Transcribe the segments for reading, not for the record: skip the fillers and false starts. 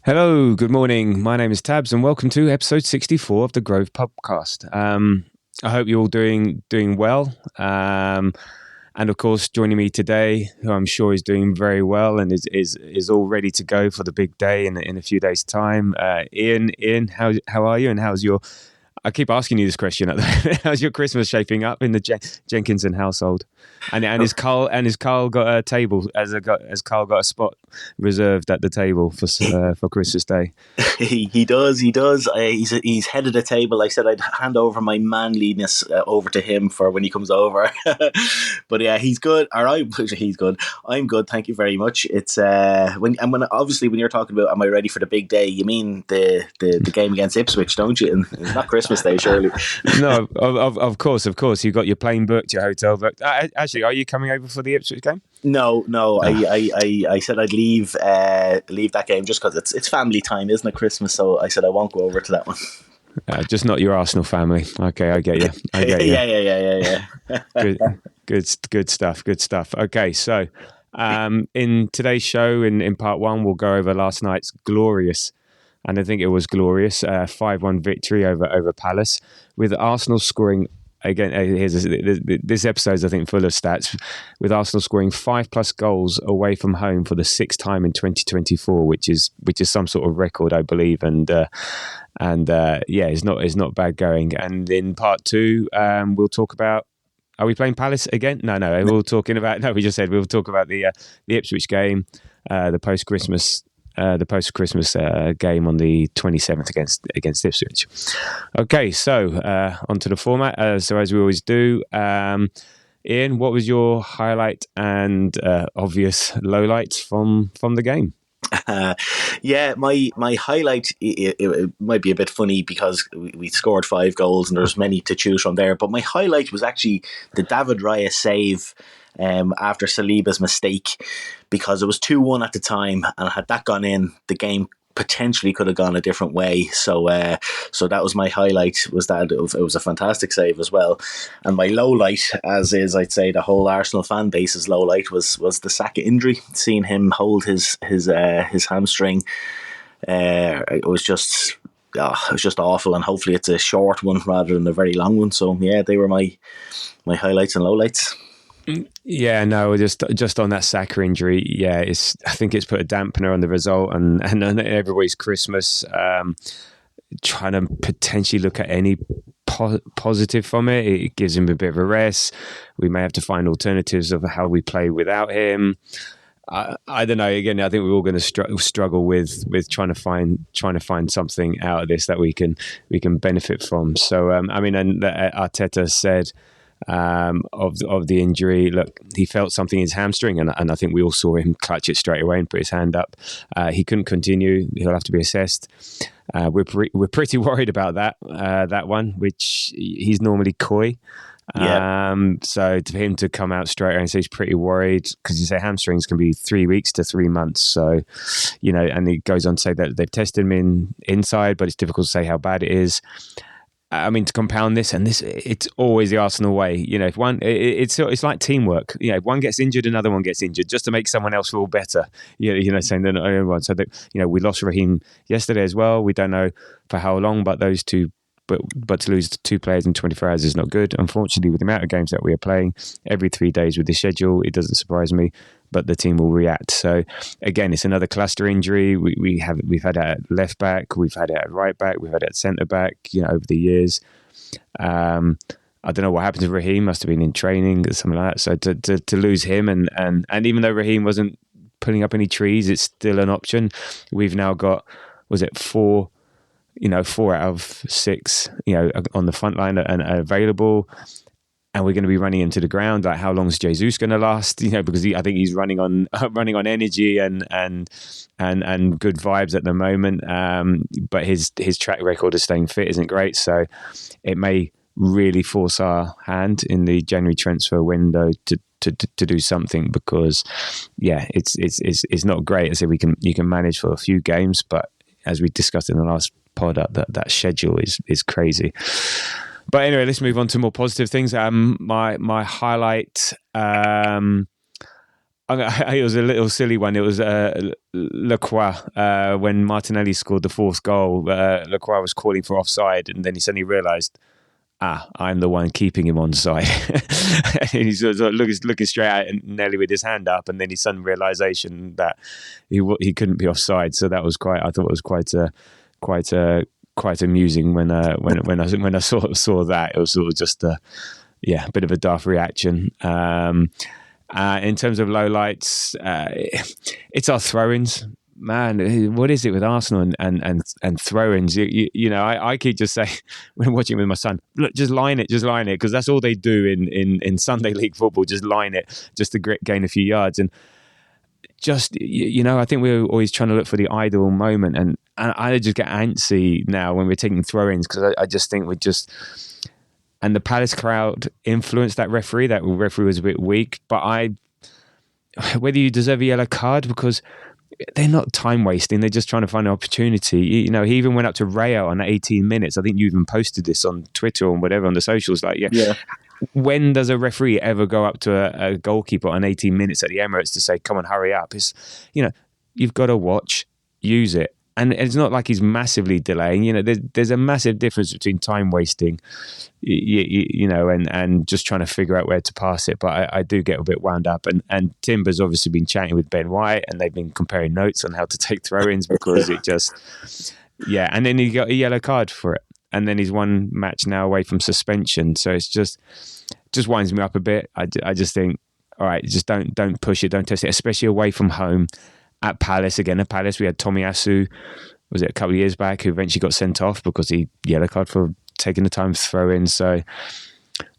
Hello, good morning. My name is Tabs, and welcome to episode 64 of the Grove Podcast. I hope you're all doing well. And of course, joining me today, who I'm sure is doing very well and is all ready to go for the big day in a few days' time. Ian, how are you? And how's your? I keep asking you this question. How's your Christmas shaping up in the Jenkinson household? And has Carl got a table? Has Carl got a spot reserved at the table for Christmas Day? He does. He's headed a table. I said I'd hand over my manliness over to him for when he comes over. But yeah, he's good. He's good. I'm good. Thank you very much. It's when obviously when you're talking about am I ready for the big day, you mean the game against Ipswich, don't you? And it's not Christmas Day, surely. No, of course. You've got your plane booked, your hotel booked. Actually, are you coming over for the Ipswich game? No. I said I'd leave that game just because it's family time, isn't it? Christmas, so I said I won't go over to that one. Just not your Arsenal family. Okay, I get you. Yeah. Good stuff. Okay, so in today's show, in part one, we'll go over last night's glorious, and I think it was glorious, 5-1 victory over Palace, with Arsenal scoring. Again, this episode's, I think, full of stats, with Arsenal scoring 5+ goals away from home for the sixth time in 2024, which is some sort of record, I believe, and it's not bad going. And in part two, we'll talk about. Are we playing Palace again? No. We're talking about. No, we just said we'll talk about the Ipswich game, the post Christmas game on the 27th against Ipswich. Okay, so onto the format. So as we always do, Ian, what was your highlight and obvious lowlights from the game? My highlight, it might be a bit funny because we scored 5 goals and there's many to choose from there, but my highlight was actually the David Raya save after Saliba's mistake, because it was 2-1 at the time, and had that gone in, the game potentially could have gone a different way. So that was my highlight, was that it was a fantastic save as well. And my low light, as is I'd say the whole Arsenal fan base's low light, was the Saka injury. Seeing him hold his hamstring, it was just awful, and hopefully it's a short one rather than a very long one. So yeah, they were my highlights and lowlights. Yeah, no, just on that Saka injury, yeah, I think it's put a dampener on the result and everybody's Christmas. Trying to potentially look at any positive from it. It gives him a bit of a rest. We may have to find alternatives of how we play without him. I don't know. Again, I think we're all going to struggle with trying to find something out of this that we can benefit from. So, and Arteta said. Of the injury, look, he felt something in his hamstring, and I think we all saw him clutch it straight away and put his hand up. He couldn't continue. He'll have to be assessed. We're pretty worried about that one, which he's normally coy. Yeah. So to him to come out straight away and say he's pretty worried, because you say hamstrings can be 3 weeks to 3 months. So, and he goes on to say that they've tested him inside, but it's difficult to say how bad it is. I mean, to compound this, it's always the Arsenal way. If one, it's like teamwork. If one gets injured, another one gets injured, just to make someone else feel better. Saying that everyone. So that we lost Raheem yesterday as well. We don't know for how long, but those two. But to lose 2 players in 24 hours is not good. Unfortunately, with the amount of games that we are playing every 3 days with the schedule, it doesn't surprise me. But the team will react. So again, it's another cluster injury. We've had it at left back, we've had it at right back, we've had it at centre back. Over the years, I don't know what happened to Raheem. Must have been in training or something like that. So to lose him, and even though Raheem wasn't putting up any trees, it's still an option. We've now got, was it 4 out of 6, on the front line and available. And we're going to be running into the ground. Like, how long is Jesus going to last? Because I think he's running on energy and good vibes at the moment. But his track record of staying fit isn't great. So it may really force our hand in the January transfer window to do something, because it's not great. I said you can manage for a few games, but as we discussed in the last pod, that schedule is crazy. But anyway, let's move on to more positive things. My highlight, It was a little silly one. It was Lacroix when Martinelli scored the fourth goal. Lacroix was calling for offside, and then he suddenly realised, I'm the one keeping him onside. And he's sort of looking straight at Nelly with his hand up, and then his sudden realisation that he couldn't be offside. So that was I thought it was quite amusing when I saw that. It was sort of just a bit of a daft reaction. In terms of lowlights, it's our throw-ins. Man, what is it with Arsenal and throw-ins? You know, I keep just saying when watching with my son, look, just line it, because that's all they do in Sunday League football. Just line it, just to gain a few yards. And just, you know, I think we're always trying to look for the ideal moment, and I just get antsy now when we're taking throw-ins, because I just think and the Palace crowd influenced that referee. That referee was a bit weak, but whether you deserve a yellow card, because they're not time wasting. They're just trying to find an opportunity. You know, he even went up to Raya on 18 minutes. I think you even posted this on Twitter or whatever on the socials. Like, yeah. When does a referee ever go up to a goalkeeper on 18 minutes at the Emirates to say, come on, hurry up? It's, you know, you've got to watch, use it. And it's not like he's massively delaying. You know, there's a massive difference between time wasting, you know, and just trying to figure out where to pass it. But I do get a bit wound up. And Timber's obviously been chatting with Ben White, and they've been comparing notes on how to take throw-ins, because it just, And then he got a yellow card for it. And then he's one match now away from suspension. So it's just winds me up a bit. I just think, all right, just don't push it, don't test it, especially away from home. At Palace, again, at Palace, we had Tomiyasu, was it a couple of years back, who eventually got sent off because he yellow card for taking the time to throw in. So,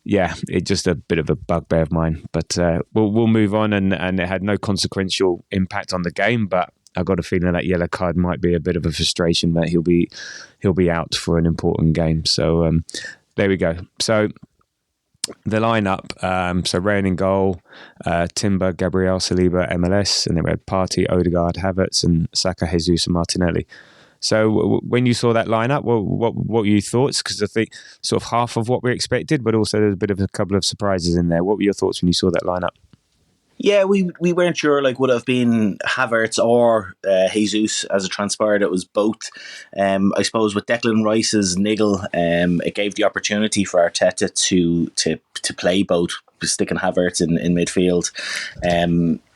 yeah, it's just a bit of a bugbear of mine. But we'll move on, and it had no consequential impact on the game. But I got a feeling that yellow card might be a bit of a frustration, that he'll be out for an important game. So there we go. So the lineup, so Raya in goal, Timber, Gabriel, Saliba, MLS, and then we had Partey, Odegaard, Havertz, and Saka, Jesus, and Martinelli. So when you saw that lineup, what were your thoughts? Because I think sort of half of what we expected, but also there's a couple of surprises in there. What were your thoughts when you saw that lineup? Yeah, we weren't sure, like, would it have been Havertz or Jesus. As it transpired, it was both. I suppose with Declan Rice's niggle, it gave the opportunity for Arteta to play both, sticking Havertz in midfield.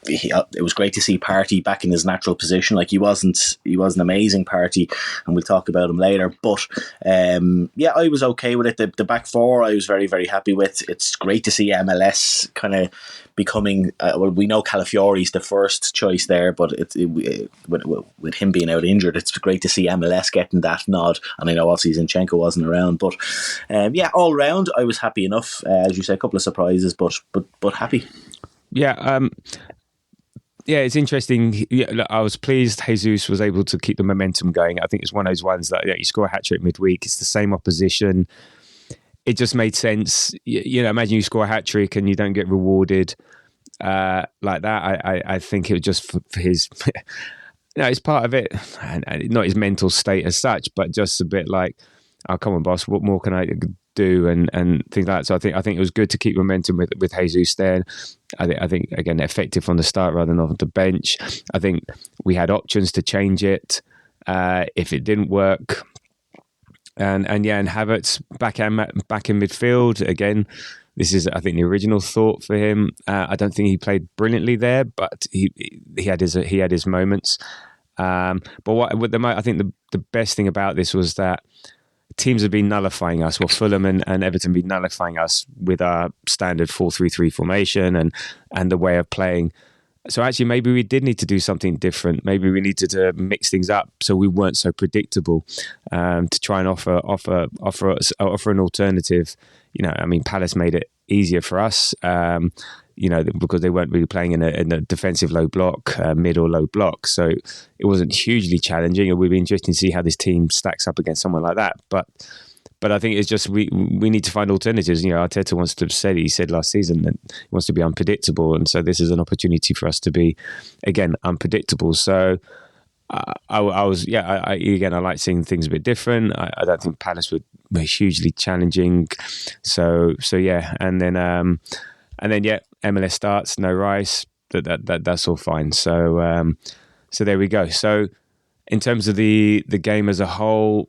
It was great to see Partey back in his natural position. Like, he wasn't amazing, Partey, and we'll talk about him later. But I was okay with it. The back four, I was very, very happy with. It's great to see MLS kind of becoming. We know Calafiori's the first choice there, but with him being out injured, it's great to see MLS getting that nod. And I know obviously Zinchenko wasn't around, but all round I was happy enough. As you say, a couple of surprises, but happy. Yeah, it's interesting. Yeah, I was pleased Jesus was able to keep the momentum going. I think it's one of those ones that you score a hat-trick midweek. It's the same opposition. It just made sense. You know, imagine you score a hat-trick and you don't get rewarded like that. I think it was just for his... it's part of it. And not his mental state as such, but just a bit like, oh, come on, boss, what more can I do? And things like that. So I think it was good to keep momentum with Jesus there. I think again, effective from the start rather than off the bench. I think we had options to change it if it didn't work. And Havertz back in midfield again. This is, I think, the original thought for him. I don't think he played brilliantly there, but he had his moments. But I think the best thing about this was that teams have been nullifying us. Well, Fulham and Everton have been nullifying us with our standard 4-3-3 formation and the way of playing. So actually, maybe we did need to do something different. Maybe we needed to mix things up so we weren't so predictable, to try and offer an alternative. You know, I mean, Palace made it easier for us. Because they weren't really playing in a defensive low block, mid or low block. So it wasn't hugely challenging. It would be interesting to see how this team stacks up against someone like that. But I think it's just we need to find alternatives. You know, Arteta he said last season that he wants to be unpredictable. And so this is an opportunity for us to be, again, unpredictable. So I like seeing things a bit different. I don't think Palace were hugely challenging. So yeah. And then MLS starts, no Rice. that's all fine. So there we go. So in terms of the game as a whole,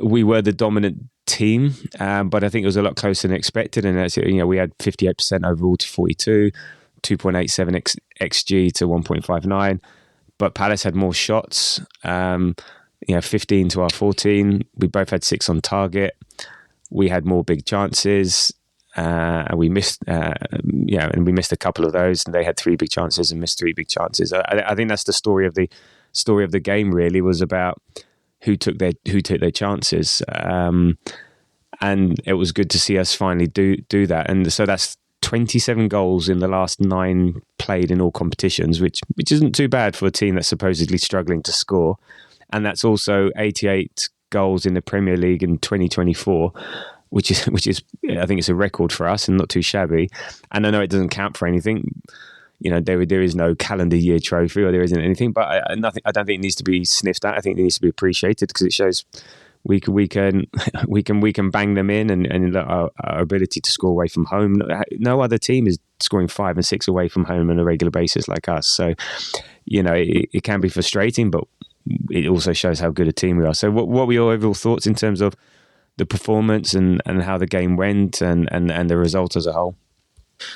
we were the dominant team, but I think it was a lot closer than expected. And we had 58% overall to 42, 2.87 xG to 1.59. But Palace had more shots, 15 to our 14. We both had 6 on target. We had more big chances, and we missed, and we missed a couple of those. And they had 3 big chances and missed 3 big chances. I think that's the story of the game. Really, was about who took their chances, and it was good to see us finally do that. And so that's 27 goals in the last 9 played in all competitions, which isn't too bad for a team that's supposedly struggling to score. And that's also 88 goals in the Premier League in 2024, which is I think it's a record for us and not too shabby. And I know it doesn't count for anything. There is no calendar year trophy, or there isn't anything, but I don't think it needs to be sniffed at. I think it needs to be appreciated because it shows we can bang them in, and our ability to score away from home. No other team is scoring 5 and 6 away from home on a regular basis like us. So, it can be frustrating, but it also shows how good a team we are. So what were your overall thoughts in terms of the performance and how the game went and the result as a whole?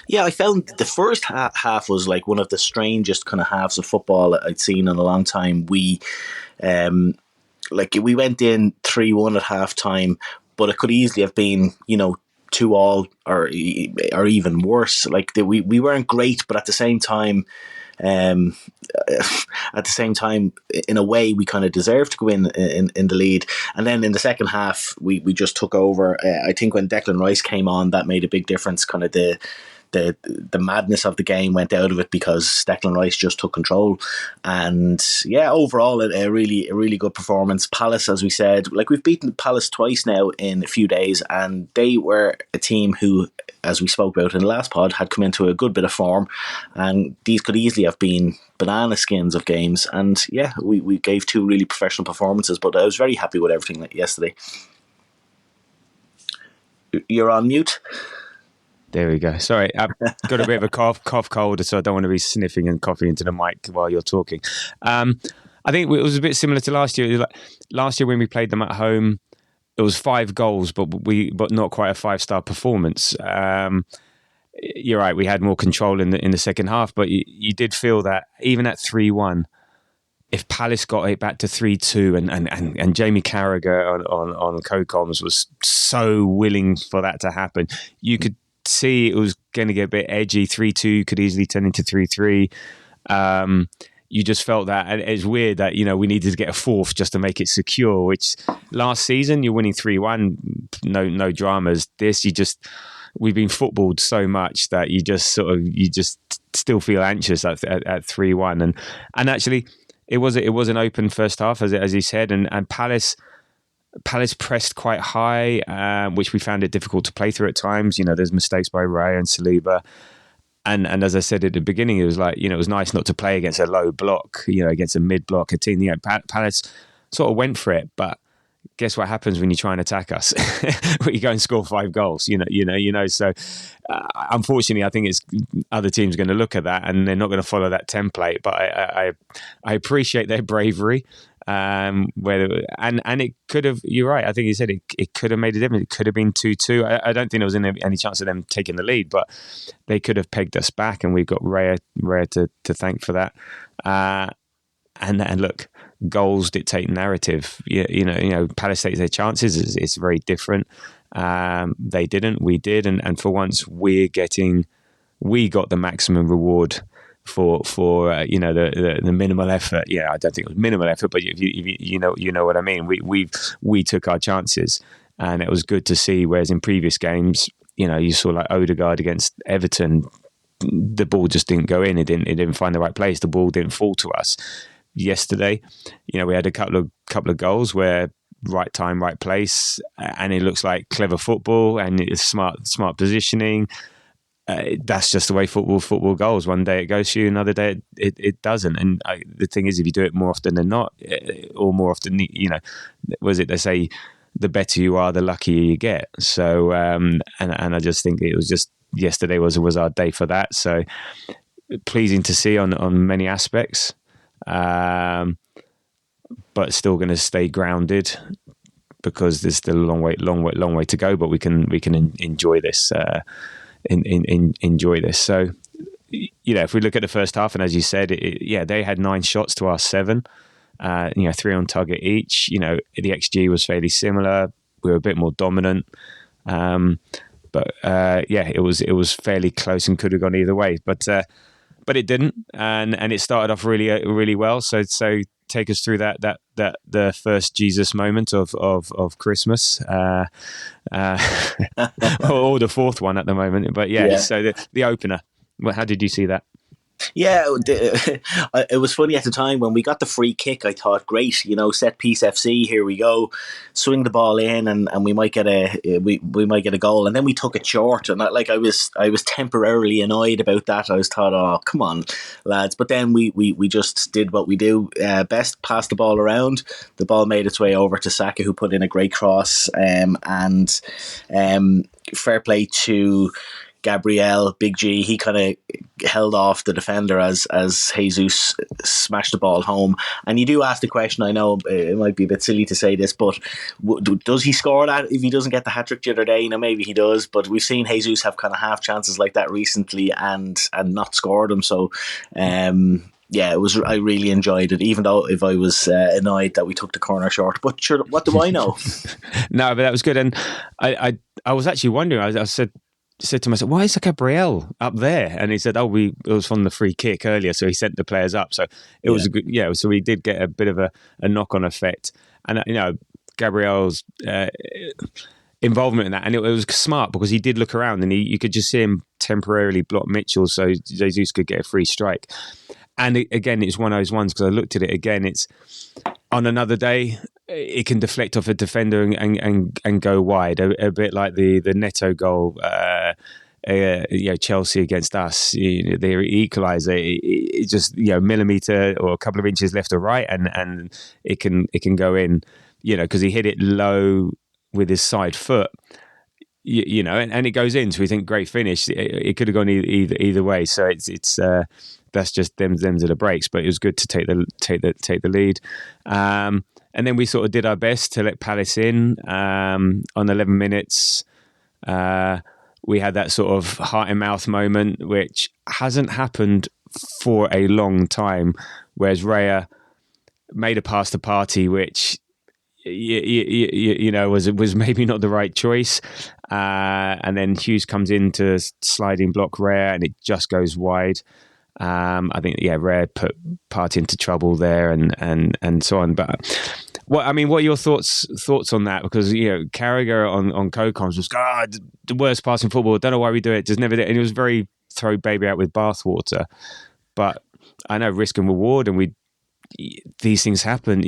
Yeah, I found the first half was like one of the strangest kind of halves of football I'd seen in a long time. We went in 3-1 at half time, but it could easily have been 2-2 or even worse. Like we weren't great, but at the same time, in a way, we kind of deserved to go in the lead. And then in the second half, we just took over. I think when Declan Rice came on, that made a big difference. Kind of the madness of the game went out of it because Declan Rice just took control. And yeah, overall a really good performance. Palace, as we said, like we've beaten Palace twice now in a few days, and they were a team who, as we spoke about in the last pod, had come into a good bit of form, and these could easily have been banana skins of games. And yeah, we gave 2 really professional performances, but I was very happy with everything yesterday. You're on mute. There we go. Sorry, I've got a bit of a cough cold, so I don't want to be sniffing and coughing into the mic while you're talking. I think it was a bit similar to last year. Last year when we played them at home, it was 5 goals, but not quite a 5-star performance. You're right. We had more control in the second half, but you did feel that even at 3-1, if Palace got it back to 3-2, and Jamie Carragher on co-coms was so willing for that to happen, you could see it was going to get a bit edgy. 3-2 could easily turn into 3-3. You just felt that, and it's weird that we needed to get a 4th just to make it secure. Which last season you're winning 3-1, no dramas. We've been footballed so much that you just still feel anxious at 3-1, and actually it was an open first half as you said, and Palace pressed quite high, which we found it difficult to play through at times. There's mistakes by Raya and Saliba. And as I said at the beginning, it was like, it was nice not to play against a low block, against a mid block, a team. Palace sort of went for it, but guess what happens when you try and attack us? When you go and score 5 goals, So unfortunately, I think it's other teams going to look at that and they're not going to follow that template. But I appreciate their bravery. And it could have. You're right. I think you said it could have made a difference. It could have been 2-2. I don't think there was any chance of them taking the lead, but they could have pegged us back, and we've got Raya to thank for that. And look, goals dictate narrative. Palace takes their chances. It's very different. They didn't. We did, and for once we got the maximum reward for the minimal effort. Yeah, I don't think it was minimal effort, but you know what I mean. We took our chances, and it was good to see. Whereas in previous games, you saw like Odegaard against Everton, the ball just didn't go in. It didn't find the right place. The ball didn't fall to us. Yesterday, we had a couple of goals where right time, right place, and it looks like clever football and it's smart positioning. That's just the way football goes. One day it goes for you, another day it doesn't. And the thing is, if you do it more often than not, or more often, they say the better you are, the luckier you get. So, and I just think it was just yesterday was our day for that. So pleasing to see on many aspects, but still going to stay grounded because there's still a long way to go. But we can enjoy this. Enjoy this. So, if we look at the first half, and as you said, they had 9 shots to our 7. 3 on target each. The XG was fairly similar. We were a bit more dominant. But it was fairly close and could have gone either way. But it didn't, and it started off really well. So take us through that the first Jesus moment of Christmas, or the fourth one at the moment. But so the opener. Well, how did you see that? Yeah, it was funny at the time when we got the free kick. I thought, great, set piece FC. Here we go, swing the ball in, and we might get we might get a goal. And then we took it short, and I was temporarily annoyed about that. I was thought, oh, come on, lads. But then we just did what we do best: passed the ball around. The ball made its way over to Saka, who put in a great cross. And fair play to Gabriel, Big G. He kind of held off the defender as Jesus smashed the ball home. And you do ask the question, I know it might be a bit silly to say this, but does he score that if he doesn't get the hat-trick the other day? Maybe he does, but we've seen Jesus have kind of half chances like that recently and not scored them. So it was. I really enjoyed it, even though if I was annoyed that we took the corner short. But sure, what do I know? No, but that was good. And I was actually wondering, I said to myself, why is Gabriel up there? And he said, it was from the free kick earlier, so he sent the players up. So it was a good, so we did get a bit of a knock-on effect. And, Gabriel's involvement in that, and it was smart because he did look around and you could just see him temporarily block Mitchell so Jesus could get a free strike. And again, it's one of those ones, because I looked at it again, it's on another day, it can deflect off a defender and go wide, a bit like the Neto goal, Chelsea against us. The equaliser, it just millimetre or a couple of inches left or right, and it can go in. Because he hit it low with his side foot. And it goes in. So we think great finish. It could have gone either way. So it's that's just them's are the breaks. But it was good to take the lead. And then we sort of did our best to let Palace in. On 11 minutes, we had that sort of heart and mouth moment, which hasn't happened for a long time. Whereas Raya made a pass to Partey, which was maybe not the right choice. And then Hughes comes in to sliding block Raya, and it just goes wide. I think Raya put Partey into trouble there, and so on. But what are your thoughts on that? Because Carragher on co-coms was the worst pass in football. Don't know why we do it. Just never did. And it was very throw baby out with bathwater. But I know risk and reward, and these things happen.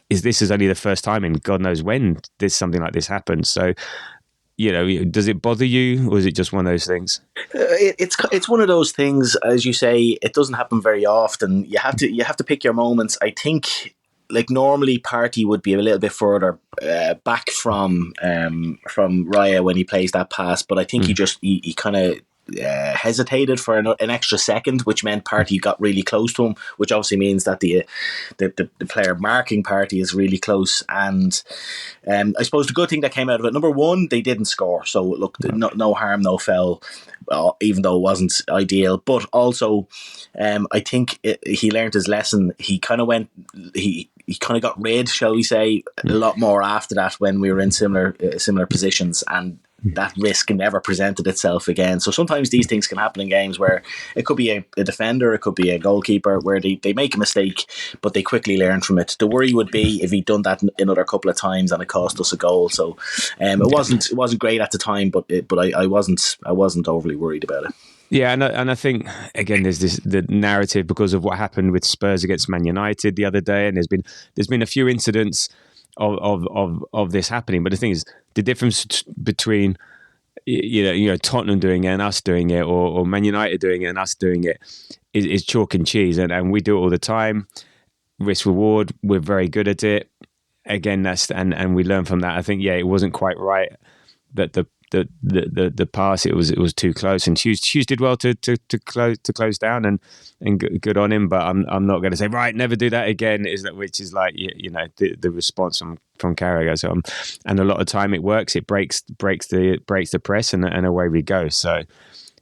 This is only the first time in God knows when something like this happens. So, does it bother you, or is it just one of those things? It's one of those things, as you say. It doesn't happen very often. You have to pick your moments. I think, normally, Partey would be a little bit further back from Raya when he plays that pass, but I think he kind of hesitated for an extra second, which meant Partey got really close to him, which obviously means that the player marking Partey is really close. And I suppose the good thing that came out of it, number one, they didn't score, so look, no harm, no foul, even though it wasn't ideal. But also, I think he learned his lesson. He kind of got rid, shall we say, a lot more after that when we were in similar positions, and that risk never presented itself again. So sometimes these things can happen in games where it could be a defender, it could be a goalkeeper, where they make a mistake, but they quickly learn from it. The worry would be if he'd done that another couple of times and it cost us a goal. So it wasn't great at the time, but I wasn't overly worried about it. Yeah, and I think again, there's the narrative because of what happened with Spurs against Man United the other day, and there's been a few incidents of this happening. But the thing is, the difference between Tottenham doing it and us doing it, or Man United doing it and us doing it, is chalk and cheese, and we do it all the time. Risk reward, we're very good at it. Again, and we learn from that. I think it wasn't quite right that the the pass, it was too close. And Hughes did well to close down, and good on him. But I'm not going to say right, never do that again. Which is like the response from Carragher. So and a lot of time it works. It breaks the press, and away we go. So.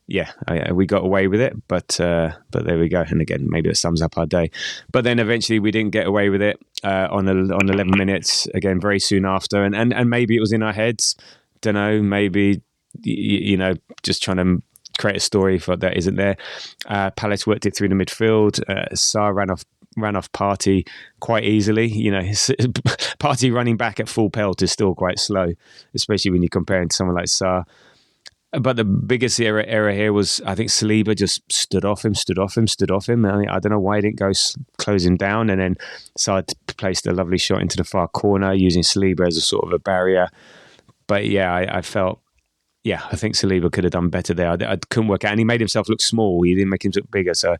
Yeah, we got away with it, but there we go. And again, maybe that sums up our day. But then eventually we didn't get away with it on 11 minutes, again, very soon after. And maybe it was in our heads. Don't know, maybe, just trying to create a story for that isn't there. Palace worked it through the midfield. Sarr ran off Partey quite easily. Partey running back at full pelt is still quite slow, especially when you're comparing to someone like Sarr. But the biggest error here was, I think Saliba just stood off him. I don't know why he didn't go close him down, and then Sarr placed a lovely shot into the far corner using Saliba as a sort of a barrier. But yeah, I felt, I think Saliba could have done better there. I couldn't work out, and he made himself look small. He didn't make him look bigger. So,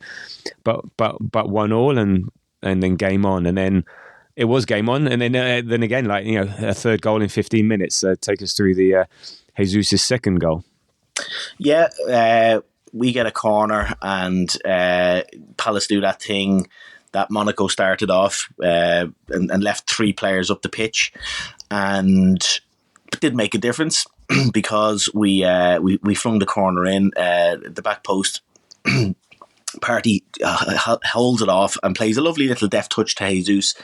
but 1-1, and then game on, and then it was game on, and then again, a third goal in 15 minutes take us through the Jesus' second goal. Yeah, we get a corner, and Palace do that thing that Monaco started off and left 3 players up the pitch, and it did make a difference because we flung the corner in the back post. Partey holds it off and plays a lovely little deft touch to Jesus,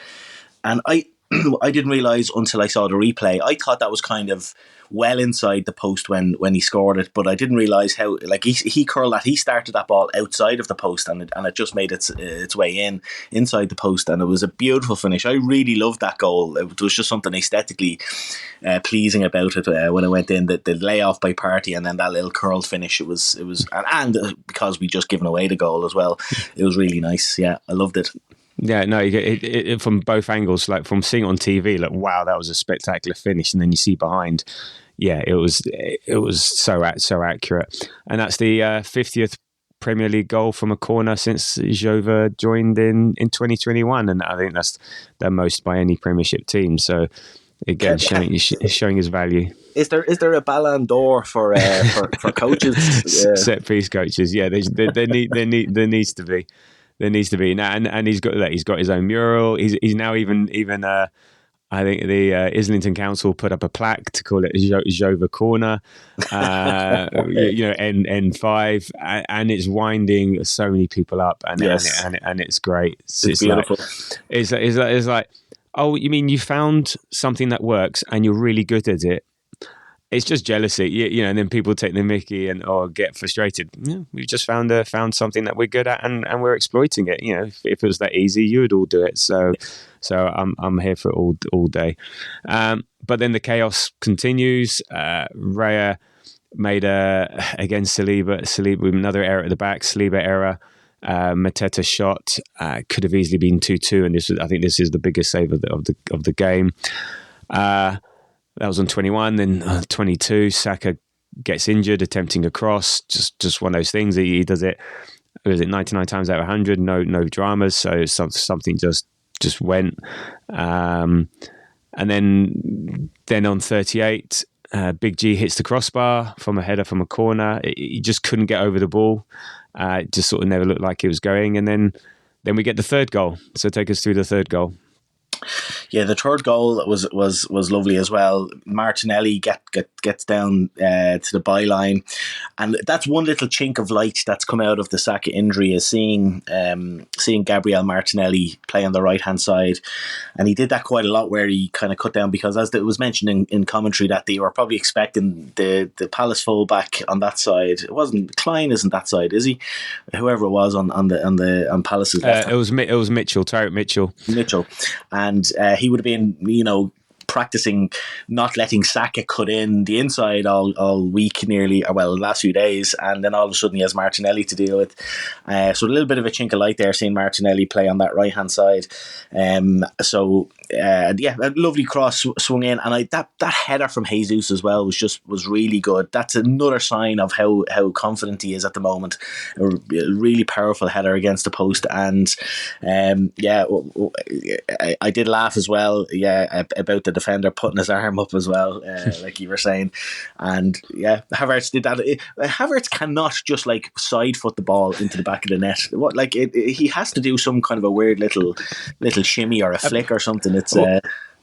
and I didn't realise until I saw the replay. I thought that was kind of well inside the post when he scored it, but I didn't realise how he curled that. He started that ball outside of the post, and it just made its way inside the post, and it was a beautiful finish. I really loved that goal. It was just something aesthetically pleasing about it when it went in. The layoff by Partey and then that little curled finish. It was and because we just given away the goal as well, it was really nice. Yeah, I loved it. Yeah, no, it from both angles, like from seeing it on TV, like wow, that was a spectacular finish, and then you see behind, it was so accurate, and that's the 50th Premier League goal from a corner since Jova joined in 2021, and I think that's the most by any Premiership team. So again, showing his value. Is there a Ballon d'Or for coaches? Set piece coaches? Yeah, there needs to be. There needs to be now, and he's got his own mural. He's now even I think the Islington Council put up a plaque to call it Jova Corner, N5, and it's winding so many people up, and it's great. It's beautiful. It's like, oh, you mean you found something that works and you're really good at it? It's just jealousy, and then people take the mickey or get frustrated. We've just found something that we're good at, and we're exploiting it. If it was that easy, you would all do it. So I'm here for it all day. But then the chaos continues. Raya made again Saliba with another error at the back. Saliba error. Mateta shot could have easily been 2-2, and I think this is the biggest save of the game. That was on 21. Then 22, Saka gets injured attempting a cross. Just one of those things. He does it. Was it 99 times out of 100? No dramas. So something just went. And then on 38, Big G hits the crossbar from a header from a corner. He just couldn't get over the ball. It just sort of never looked like it was going. And then we get the third goal. So take us through the third goal. Yeah, the third goal was lovely as well. Martinelli gets down to the byline, and that's one little chink of light that's come out of the Saka injury is seeing Gabriel Martinelli play on the right hand side, and he did that quite a lot where he kind of cut down because, as it was mentioned in commentary, that they were probably expecting the Palace fullback on that side. It wasn't Klein, isn't that side, is he? Whoever it was on Palace's left. It was Mitchell, Tarek Mitchell, and he would have been, practicing not letting Saka cut in the inside all week nearly, or the last few days, and then all of a sudden he has Martinelli to deal with. So a little bit of a chink of light there seeing Martinelli play on that right hand side. A lovely cross swung in, and that header from Jesus as well was really good. That's another sign of how confident he is at the moment. A really powerful header against the post, and I did laugh as well about the defender putting his arm up as well, like you were saying. And yeah, Havertz did that. Havertz cannot just like side foot the ball into the back of the net. He has to do some kind of a weird little shimmy or a flick or something. It's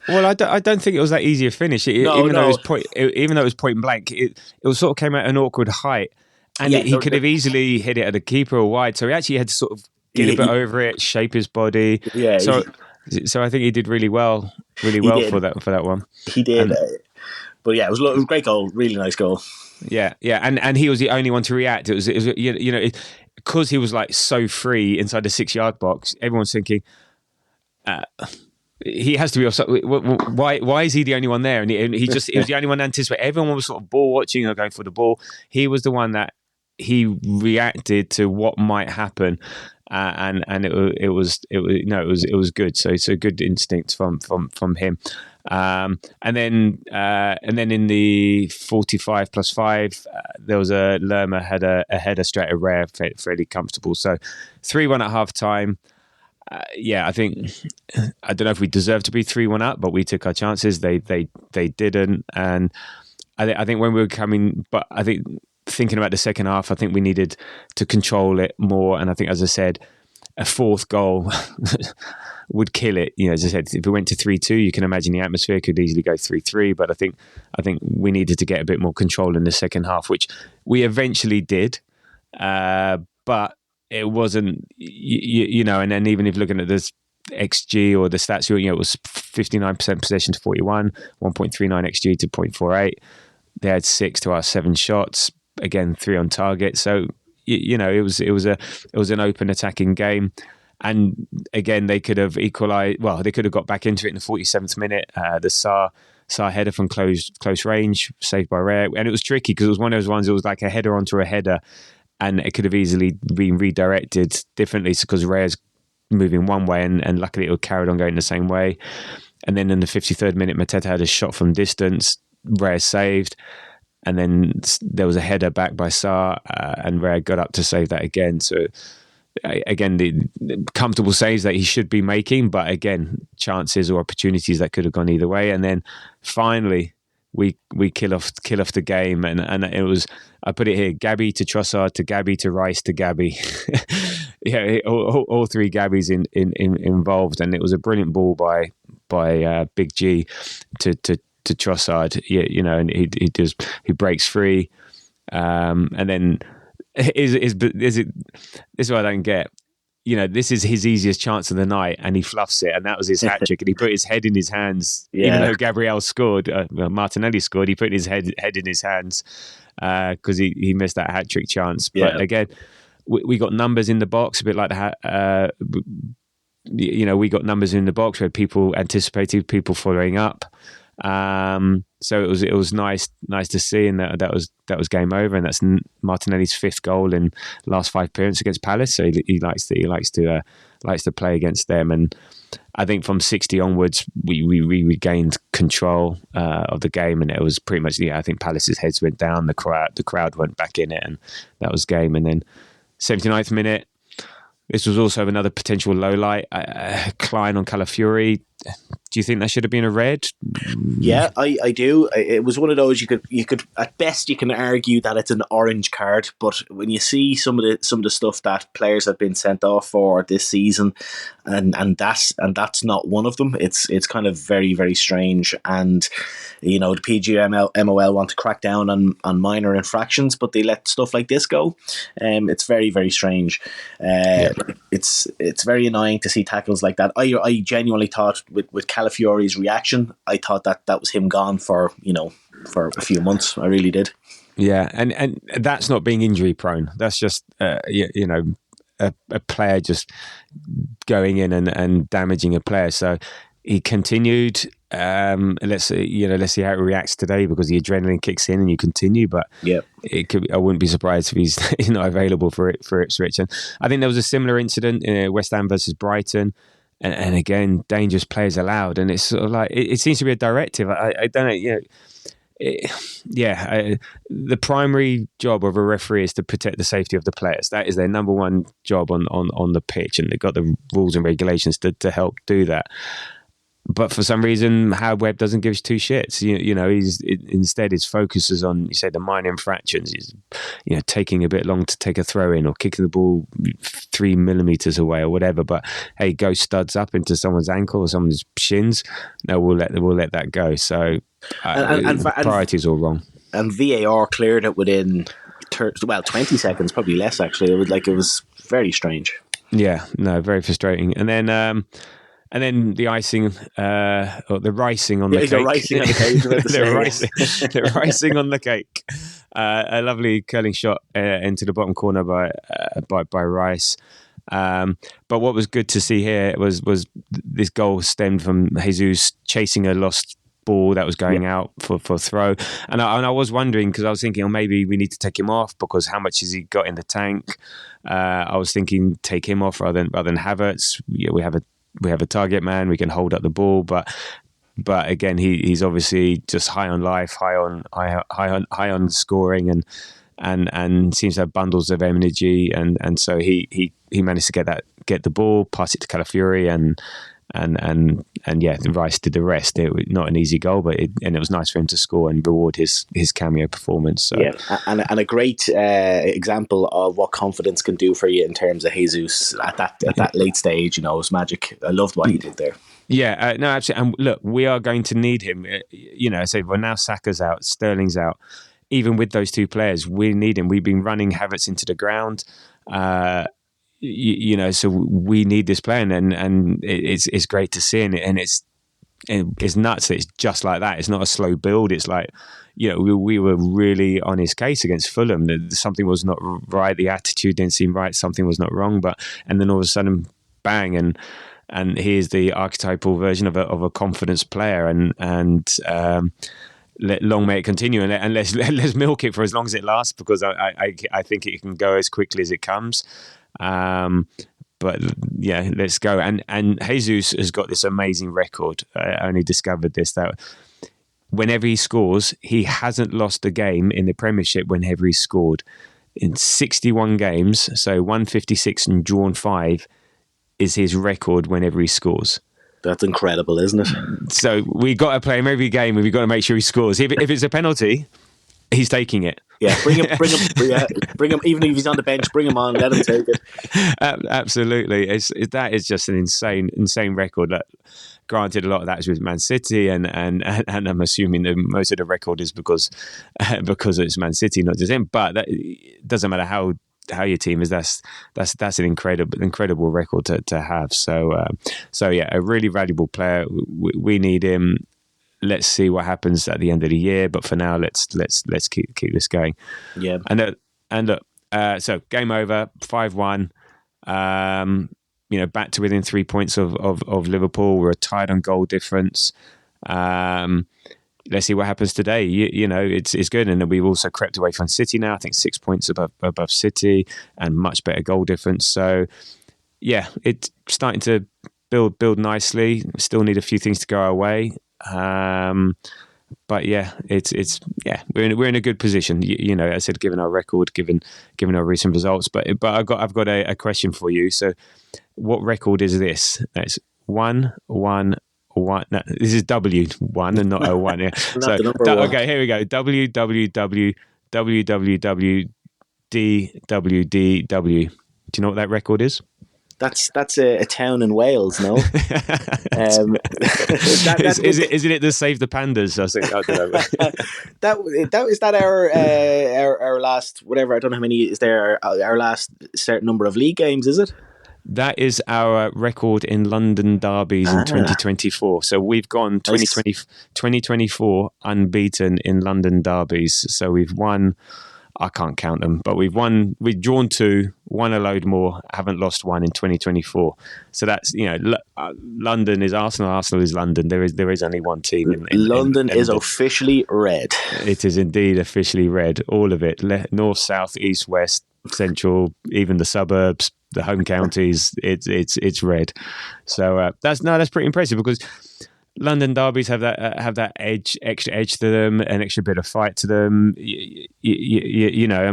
well, I don't think it was that easy a finish. Even though it was point blank, it sort of came at an awkward height, and he could have easily hit it at the keeper or wide. So he actually had to sort of get a bit over it, shape his body. Yeah. So I think he did really well for that one. He did. But yeah, it was a great goal, really nice goal. Yeah, and he was the only one to react. It was because he was like so free inside the 6-yard box. Everyone's thinking, he has to be offside. Why is he the only one there? And he was the only one to anticipate. Everyone was sort of ball watching or going for the ball. He was the one that he reacted to what might happen. And it was good. So good instinct from him. And then in the 45 plus 5, there was a Lerma had a header straight at Raya, fairly comfortable. So 3-1 at half time. I think I don't know if we deserved to be 3-1 up, but we took our chances. They didn't, and I think when we were coming, but I think thinking about the second half, I think we needed to control it more. And I think, as I said, a fourth goal would kill it. As I said, if it went to 3-2, you can imagine the atmosphere could easily go 3-3. But I think we needed to get a bit more control in the second half, which we eventually did. But it wasn't, and then even if looking at this XG or the stats, it was 59% possession to 41, 1.39 XG to 0.48. They had 6 to our 7 shots. Again, 3 on target. So, it was an open attacking game. And again, they could have equalised. Well, they could have got back into it in the 47th minute. The Sá header from close range, saved by Raya. And it was tricky because it was one of those ones, it was like a header onto a header. And it could have easily been redirected differently because Raya's moving one way and luckily it carried on going the same way. And then in the 53rd minute, Mateta had a shot from distance. Raya saved. And then there was a header back by Sá, and Raya got up to save that again. So, again, the comfortable saves that he should be making, but again, chances or opportunities that could have gone either way. And then finally, we kill off the game, and it was, I put it here: Gabby to Trossard to Gabby to Rice to Gabby. All 3 Gabbies involved, and it was a brilliant ball by Big G to Trossard, and he breaks free, and then this is what I don't get. This is his easiest chance of the night, and he fluffs it, and that was his hat trick. And he put his head in his hands, even though Gabriel scored. Martinelli scored. He put his head in his hands because he missed that hat trick chance. But again, we got numbers in the box, a bit like we got numbers in the box where people anticipated, people following up. So it was nice to see, and that was game over, and that's Martinelli's 5th goal in last 5 appearances against Palace. So he likes to play against them, and I think from 60 onwards we regained control of the game, and it was pretty much I think Palace's heads went down, the crowd went back in it, and that was game. And then 79th minute, this was also another potential low light. Klein on Calafiori. Do you think that should have been a red? Yeah, I do. It was one of those you could at best you can argue that it's an orange card, but when you see some of the stuff that players have been sent off for this season, and that's not one of them. It's kind of very, very strange, and the PGMOL want to crack down on minor infractions, but they let stuff like this go. It's very, very strange. It's very annoying to see tackles like that. I genuinely thought with Calafiori's reaction, I thought that was him gone for a few months. I really did. Yeah, and that's not being injury prone. That's just a player just going in and damaging a player. So he continued. Let's see how it reacts today, because the adrenaline kicks in and you continue. But it could. I wouldn't be surprised if he's not available for Ipswich. And I think there was a similar incident in West Ham versus Brighton. And again, dangerous players allowed, and it's sort of like it seems to be a directive. I don't know. The primary job of a referee is to protect the safety of the players. That is their number one job on the pitch, and they've got the rules and regulations to help do that. but for some reason, Howard Webb doesn't give two shits. Instead his focus is on, you say, the minor infractions. He's, taking a bit long to take a throw in or kicking the ball 3 millimeters away or whatever. But hey, go studs up into someone's ankle or someone's shins. No, we'll let that go. So priorities all wrong. And VAR cleared it within 20 seconds, probably less actually. It was very strange. Yeah, no, very frustrating. And then the icing, or the ricing on the cake. The ricing on the cake. The ricing on the cake. A lovely curling shot into the bottom corner by Rice. But what was good to see here was this goal stemmed from Jesus chasing a lost ball that was going out for throw. And I was wondering, because I was thinking, maybe we need to take him off because how much has he got in the tank? I was thinking take him off rather than Havertz. Yeah, we have a target man. We can hold up the ball, but again, he's obviously just high on life, high on scoring, and seems to have bundles of energy, and so he managed to get the ball, pass it to Calafiori, and Rice did the rest. It was not an easy goal, but it was nice for him to score and reward his cameo performance. So. Yeah, and a great example of what confidence can do for you in terms of Jesus at that late stage. It was magic. I loved what he did there. Yeah, no, absolutely. And look, we are going to need him. I say, well, now Saka's out, Sterling's out. Even with those two players, we need him. We've been running Havertz into the ground. So we need this player, and it's great to see, and it's nuts that it's just like that. It's not a slow build. It's like, we were really on his case against Fulham. Something was not right. The attitude didn't seem right. Something was not wrong. And then all of a sudden, bang, and here's the archetypal version of a confidence player, and long may it continue, and let's milk it for as long as it lasts, because I think it can go as quickly as it comes. But yeah, let's go. And Jesus has got this amazing record. I only discovered this, that whenever he scores, he hasn't lost a game in the Premiership whenever he scored. In 61 games, so 156 and drawn 5 is his record whenever he scores. That's incredible, isn't it? So we got to play him every game, and we've got to make sure he scores. If it's a penalty, he's taking it. Yeah, bring him. Even if he's on the bench, bring him on. Let him take it. Absolutely, that is just an insane record. Granted, a lot of that is with Man City, and I'm assuming that most of the record is because it's Man City, not just him. But it doesn't matter how your team is. That's an incredible record to have. So yeah, a really valuable player. We need him. Let's see what happens at the end of the year. But for now, let's keep this going. Yeah. And look, so game over, 5-1. Back to within 3 points of Liverpool. We're tied on goal difference. Let's see what happens today. It's good, and we've also crept away from City now. I think 6 points above City, and much better goal difference. So yeah, it's starting to build nicely. We still need a few things to go our way. But yeah, we're in a good position. I said, given our record, given our recent results. But I've got a question for you. So, what record is this? That's 1-1-1. No, this is W1 and not 01. Yeah. So okay, here we go. WWWDWDW. Do you know what that record is? That's a town in Wales, no? Isn't it the Save the Pandas? I don't know. Is that our last, whatever, I don't know how many is there, our last certain number of league games, is it? That is our record in London derbies in 2024. So we've gone 2024 unbeaten in London derbies. So we've won, I can't count them, but we've drawn 2, won a load more, haven't lost 1 in 2024. So that's, London is Arsenal, Arsenal is London. There is only one team in London is officially red. It is indeed officially red, all of it. North, south, east, west, central, even the suburbs, the home counties, it's red. So that's pretty impressive, because London derbies have that extra edge to them, an extra bit of fight to them. I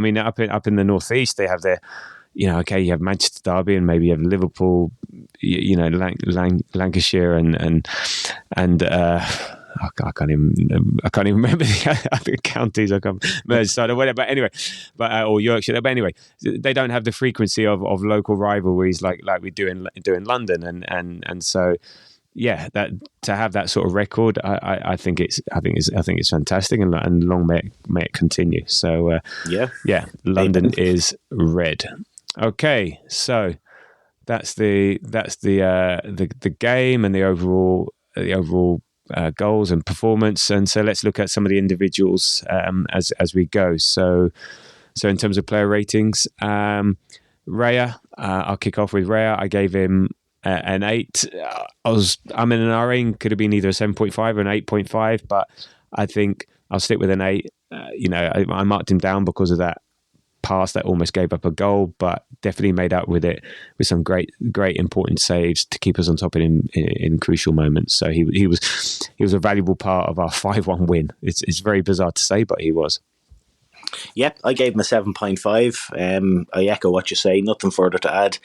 mean, up in the northeast, they have their, you have Manchester derby, and maybe you have Liverpool, Lancashire and I can't even remember the other counties. I can't Merseyside or whatever. But anyway, or Yorkshire. But anyway, they don't have the frequency of local rivalries like we do in London, and so yeah, that to have that sort of record, I think it's fantastic, and long may it continue. So yeah, London is red. Okay, so that's the game and the overall goals and performance. And so let's look at some of the individuals as we go. So in terms of player ratings, Raya, I'll kick off with Raya. I gave him an 8. I'm in an R-ing, could have been either a 7.5 or an 8.5, but I think I'll stick with an 8. I marked him down because of that pass that almost gave up a goal, but definitely made up with it with some great important saves to keep us on top of him in crucial moments. So he was a valuable part of our 5-1 win. It's very bizarre to say, but he was. Yep, I gave him a 7.5. I echo what you say. Nothing further to add.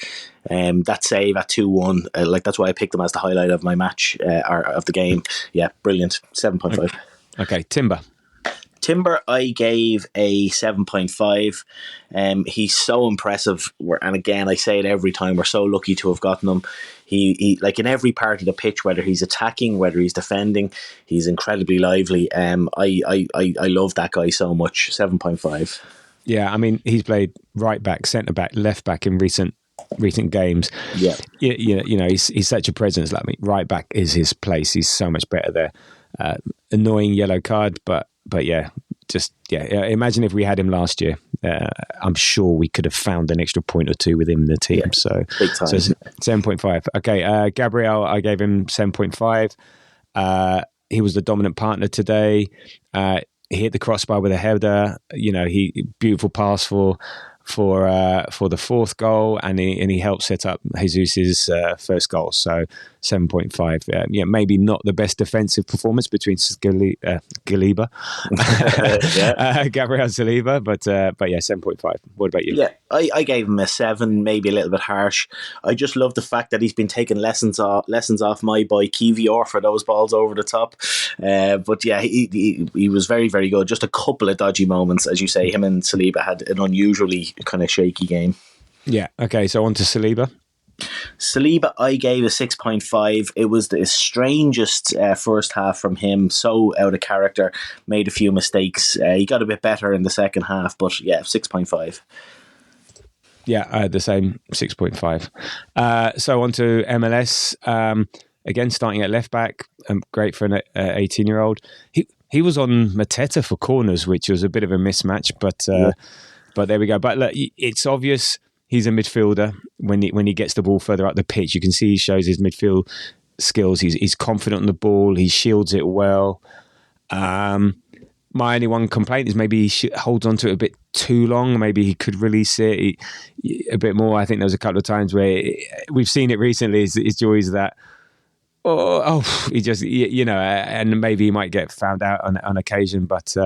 That save at 2-1, that's why I picked him as the highlight of my match or of the game. Yeah, brilliant. 7.5. Okay, Timber, I gave a 7.5. He's so impressive, and again, I say it every time, we're so lucky to have gotten him. He like in every part of the pitch, whether he's attacking, whether he's defending, he's incredibly lively. I love that guy so much. 7.5. Yeah, I mean, he's played right back, centre back, left back in recent games. Yeah, he's such a presence. Like, right back is his place. He's so much better there. Annoying yellow card, but yeah, imagine if we had him last year. I'm sure we could have found an extra point or two with him in the team. Yeah, so big time. So 7.5. Okay, Gabriel, I gave him 7.5. He was the dominant partner today. He hit the crossbar with a header. He beautiful pass for the fourth goal, and he helped set up Jesus' first goal. So 7.5. Maybe not the best defensive performance between Gabriel Saliba, but yeah, 7.5. What about you? Yeah, I gave him a 7, maybe a little bit harsh. I just love the fact that he's been taking lessons off my boy Kivior for those balls over the top. But yeah, he was very, very good. Just a couple of dodgy moments, as you say. Him and Saliba had an unusually kind of shaky game. Yeah. Okay. So on to Saliba. Saliba, I gave a 6.5. It was the strangest first half from him. So out of character, made a few mistakes. He got a bit better in the second half, but yeah, 6.5. Yeah, I had the same 6.5. So on to MLS. Again, starting at left back. Great for an 18-year-old. He was on Mateta for corners, which was a bit of a mismatch, but there we go. But look, it's obvious he's a midfielder. When he gets the ball further up the pitch, you can see he shows his midfield skills. He's confident on the ball. He shields it well. My only one complaint is maybe he holds on to it a bit too long. Maybe he could release it a bit more. I think there was a couple of times where we've seen it recently. His joys that he just and maybe he might get found out on occasion. But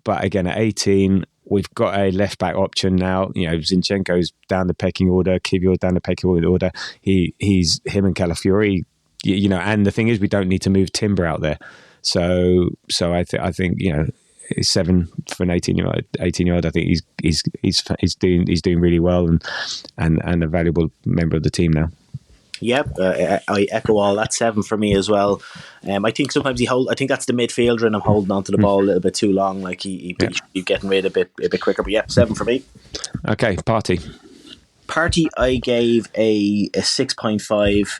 again, at 18. We've got a left back option now. Zinchenko's down the pecking order. Kivior's down the pecking order. He's him and Calafiori. And the thing is, we don't need to move Timber out there. So I think 7 for an 18-year-old. I think he's doing really well and a valuable member of the team now. Yep, I echo all that. 7 for me as well. I think sometimes I think that's the midfielder, and I'm holding on to the ball a little bit too long. Like he should be getting rid a bit quicker. But yeah, 7 for me. Okay, Party, I gave a 6.5.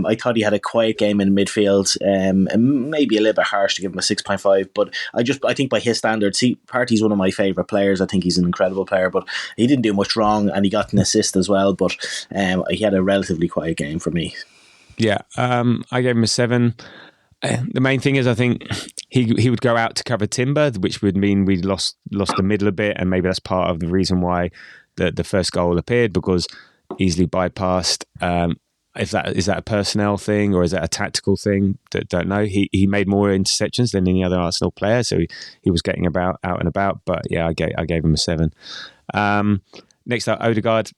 I thought he had a quiet game in midfield, and maybe a little bit harsh to give him a 6.5. But I think by his standards, Party's one of my favourite players. I think he's an incredible player, but he didn't do much wrong, and he got an assist as well. But he had a relatively quiet game for me. Yeah, I gave him a 7. The main thing is, I think he would go out to cover Timber, which would mean we lost the middle a bit, and maybe that's part of the reason why the first goal appeared, because easily bypassed. Is that a personnel thing or is that a tactical thing? Don't know. He made more interceptions than any other Arsenal player, so he was getting out and about. But yeah, I gave him a 7. Now Next up, Odegaard,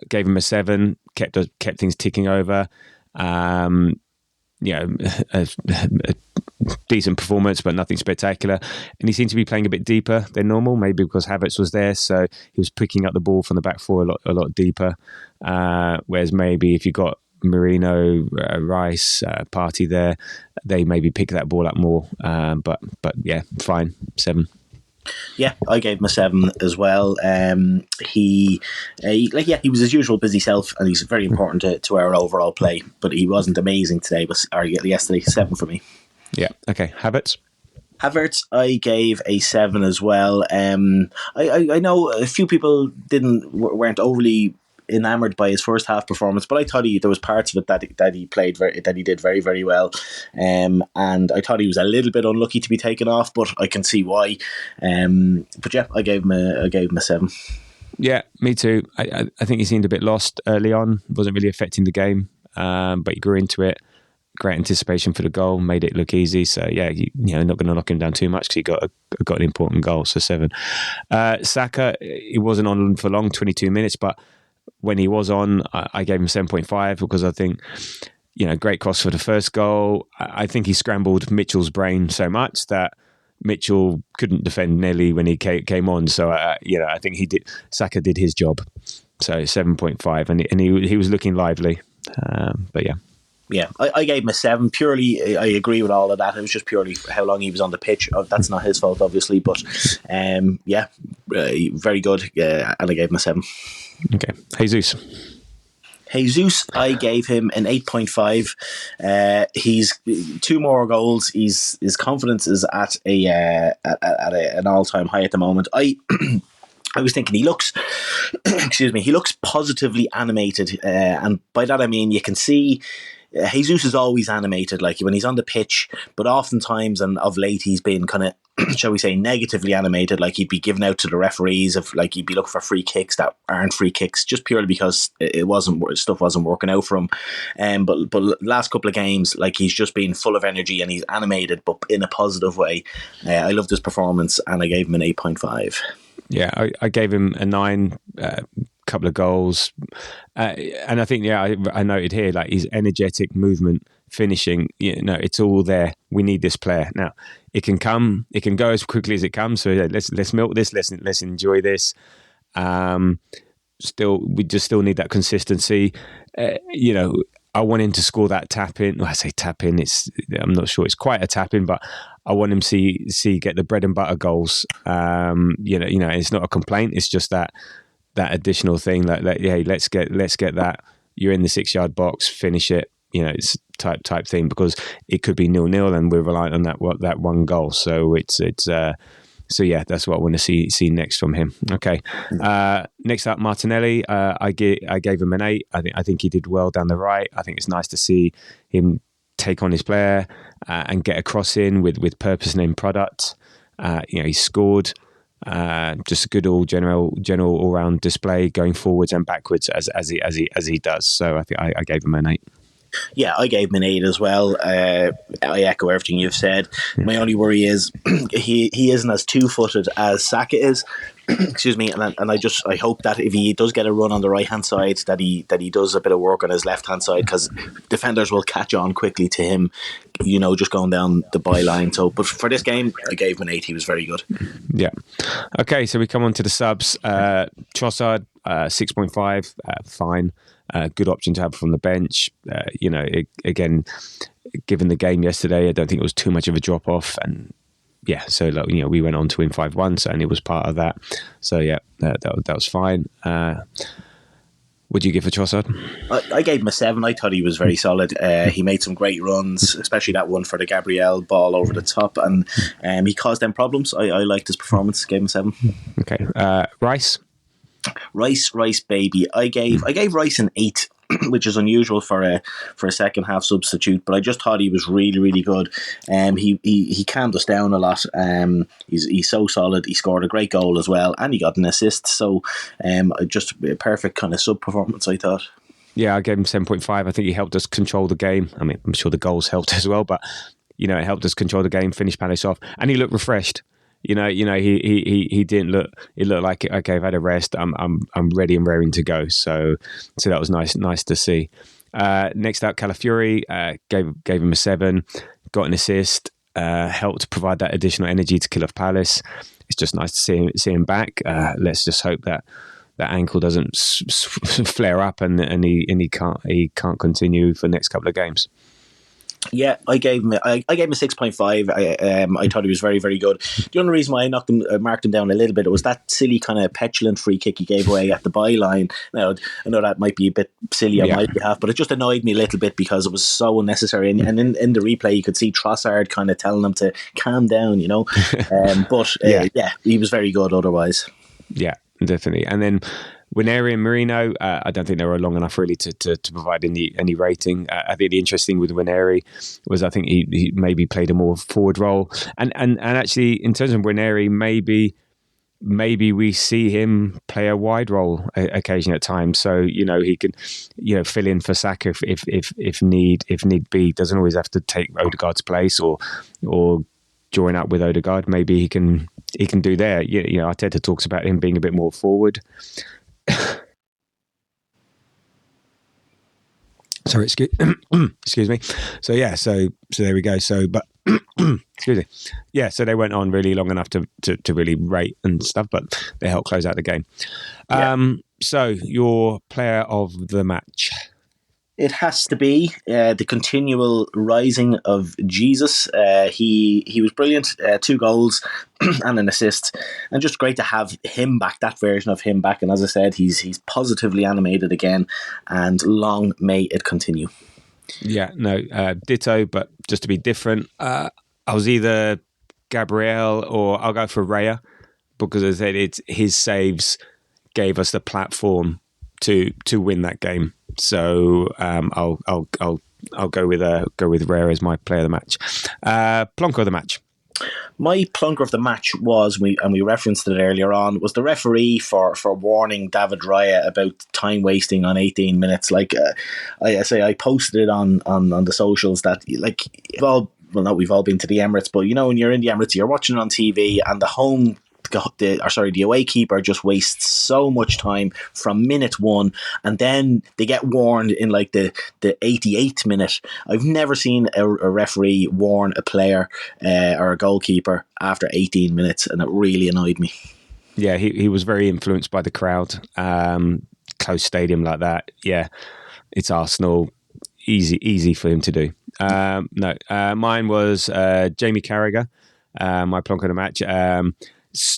gave him a 7, kept things ticking over. A decent performance, but nothing spectacular. And he seemed to be playing a bit deeper than normal, maybe because Havertz was there, so he was picking up the ball from the back four a lot deeper. Whereas maybe if you got Marino, Rice, Party there, they maybe pick that ball up more. But yeah, fine, 7. Yeah, I gave him a 7 as well. He was his usual busy self, and he's very important to our overall play. But he wasn't amazing today, or yesterday. 7 for me. Yeah. Okay. Havertz, I gave a 7 as well. I know a few people weren't overly enamoured by his first half performance, but I thought there was parts of it that he did very, very well, and I thought he was a little bit unlucky to be taken off, but I can see why. But yeah, I gave him a 7. Yeah, me too. I think he seemed a bit lost early on. Wasn't really affecting the game, but he grew into it. Great anticipation for the goal, made it look easy. So yeah, not going to knock him down too much because he got an important goal. So 7. Saka, he wasn't on for long, 22 minutes, but when he was on, I gave him 7.5 because I think, great cross for the first goal. I think he scrambled Mitchell's brain so much that Mitchell couldn't defend Nelly when he came on. So, I think Saka did his job. So 7.5, and he was looking lively. But yeah. Yeah, I gave him a 7. Purely, I agree with all of that. It was just purely how long he was on the pitch. That's not his fault, obviously. But very good. And I gave him a 7. Okay, Jesus, I gave him an 8.5. He's 2 more goals. His confidence is at an all-time high at the moment. I was thinking he looks, he looks positively animated, and by that I mean you can see. Jesus is always animated, like when he's on the pitch, but oftentimes and of late he's been kind of, shall we say, negatively animated. Like he'd be given out to the referees he'd be looking for free kicks that aren't free kicks, just purely because stuff wasn't working out for him. But last couple of games, like he's just been full of energy and he's animated, but in a positive way. I loved his performance, and I gave him an 8.5. Yeah, I gave him a 9. Couple of goals, and I think I noted here like his energetic movement, finishing. It's all there. We need this player now. It can go as quickly as it comes. So yeah, let's milk this. Let's enjoy this. We still need that consistency. I want him to score that tap in. Well, I say tap in. I'm not sure it's quite a tap in, but I want him to see get the bread and butter goals. It's not a complaint. It's just that additional thing, let's get that. You're in the 6-yard box, finish it. It's type thing, because it could be 0-0 and we're reliant on that one goal. So it's so yeah, that's what I want to see next from him. Okay, next up, Martinelli. I gave him an 8. I think he did well down the right. I think it's nice to see him take on his player and get a cross in with purpose and end product. He scored. Just a good general all round display going forwards and backwards as he does. So I think I gave him an 8. Yeah, I gave him an 8 as well. I echo everything you've said. My only worry is he isn't as 2-footed as Saka is. Excuse me, and I hope that if he does get a run on the right hand side, that he does a bit of work on his left hand side, because defenders will catch on quickly to him, just going down the byline. So, but for this game, I gave him an 8. He was very good. Yeah. Okay, so we come on to the subs. Trossard, 6.5, fine. Good option to have from the bench. Again, given the game yesterday, I don't think it was too much of a drop off, and yeah, so we went on to win 5-1, so, and it was part of that. So yeah, that was fine. What do you give for Trossard? I gave him a 7. I thought he was very solid. He made some great runs, especially that one for the Gabriel ball over the top, and he caused them problems. I liked his performance. Gave him a 7. Okay, Rice, baby. I gave Rice an 8. Which is unusual for a second half substitute, but I just thought he was really, really good. He calmed us down a lot. He's so solid. He scored a great goal as well, and he got an assist. So just a perfect kind of sub performance, I thought. Yeah, I gave him 7.5. I think he helped us control the game. I mean, I'm sure the goals helped as well, but it helped us control the game, finish Palace off, and he looked refreshed. he didn't look. It looked like, okay, I've had a rest. I'm ready and raring to go. So that was nice to see. Next out, Calafiori gave him a 7, got an assist, helped provide that additional energy to kill off Palace. It's just nice to see him back. Let's just hope that ankle doesn't flare up and he can't continue for the next couple of games. Yeah, I gave him a 6.5. I thought he was very, very good. The only reason why I marked him down a little bit was that silly kind of petulant free kick he gave away at the byline. Now, I know that might be a bit silly on my behalf, but it just annoyed me a little bit because it was so unnecessary. And in the replay, you could see Trossard kind of telling him to calm down, But he was very good otherwise. Yeah, definitely. And then Winery and Marino, I don't think they were long enough really to provide any rating. I think the interesting with Winery was I think he maybe played a more forward role, and actually in terms of Winery, maybe we see him play a wide role occasionally at times. So he can fill in for Saka if need be. Doesn't always have to take Odegaard's place or join up with Odegaard. Maybe he can do there. Arteta talks about him being a bit more forward. Sorry, excuse me. So there we go. Excuse me. Yeah, so they went on really long enough to really rate and stuff, but they helped close out the game. So your player of the match. It has to be the continual rising of Jesus. He was brilliant. 2 goals and an assist, and just great to have him back. That version of him back, and as I said, he's positively animated again. And long may it continue. Yeah, no, ditto. But just to be different, I was either Gabriel or I'll go for Raya, because as I said, it's his saves gave us the platform to win that game. So I'll go with Raya as my player of the match. Plonker of the match. My plonker of the match was, and we referenced it earlier on, was the referee for warning David Raya about time wasting on 18 minutes. Like I posted it on the socials that we've all been to the Emirates, but when you're in the Emirates, you're watching it on TV, and the away keeper just wastes so much time from minute 1, and then they get warned in the 88th minute. I've never seen a referee warn a player or a goalkeeper after 18 minutes, and it really annoyed me. Yeah, he was very influenced by the crowd. Close stadium like that. Yeah, it's Arsenal. Easy for him to do. Mine was Jamie Carragher. My plonker of the match.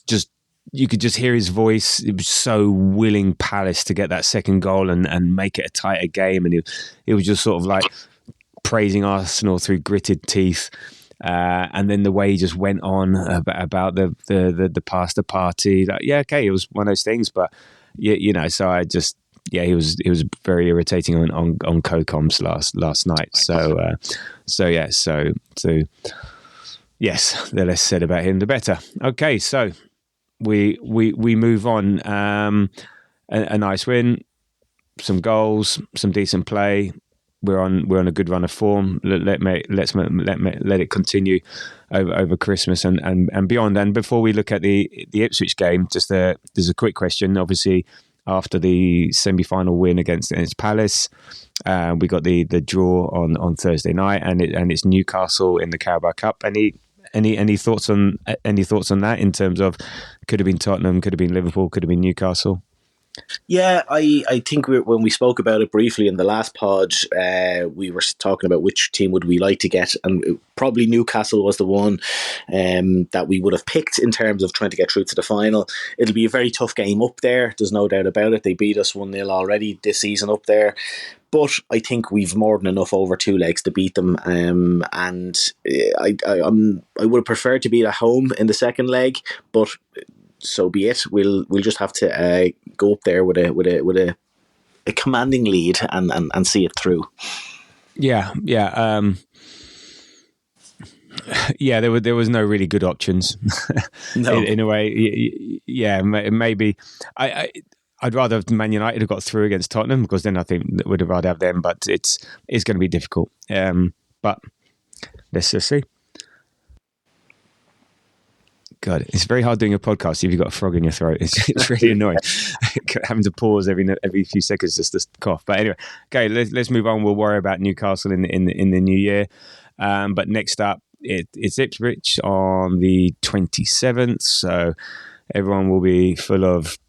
Just you could just hear his voice. It was so willing Palace to get that second goal and make it a tighter game, and it was just sort of like praising Arsenal through gritted teeth. And then the way he just went on about the pasta party, it was one of those things. But so I just he was very irritating on co-coms last night. So yes, the less said about him, the better. Okay, so we move on. A nice win, some goals, some decent play. We're on a good run of form. Let it continue over Christmas and beyond. And before we look at the Ipswich game, there's a quick question. Obviously, after the semi-final win against Palace, we got the draw on Thursday night, and it's Newcastle in the Carabao Cup. Any thoughts on that in terms of could have been Tottenham, could have been Liverpool, could have been Newcastle? Yeah, I think when we spoke about it briefly in the last pod, we were talking about which team would we like to get, and probably Newcastle was the one that we would have picked in terms of trying to get through to the final. It'll be a very tough game up there, there's no doubt about it. They beat us 1-0 already this season up there. But I think we've more than enough over 2 legs to beat them, and I would have preferred to be at home in the second leg, but so be it. We'll just have to go up there with a commanding lead and see it through. Yeah. There was no really good options. No. in a way. Yeah, maybe I'd rather have Man United have got through against Tottenham, because then I think would have rather have them. But it's going to be difficult. But let's just see. God, it's very hard doing a podcast if you've got a frog in your throat. It's really annoying having to pause every few seconds just to cough. But anyway, okay, let's move on. We'll worry about Newcastle in the new year. But next up, it's Ipswich on the 27th. So everyone will be full of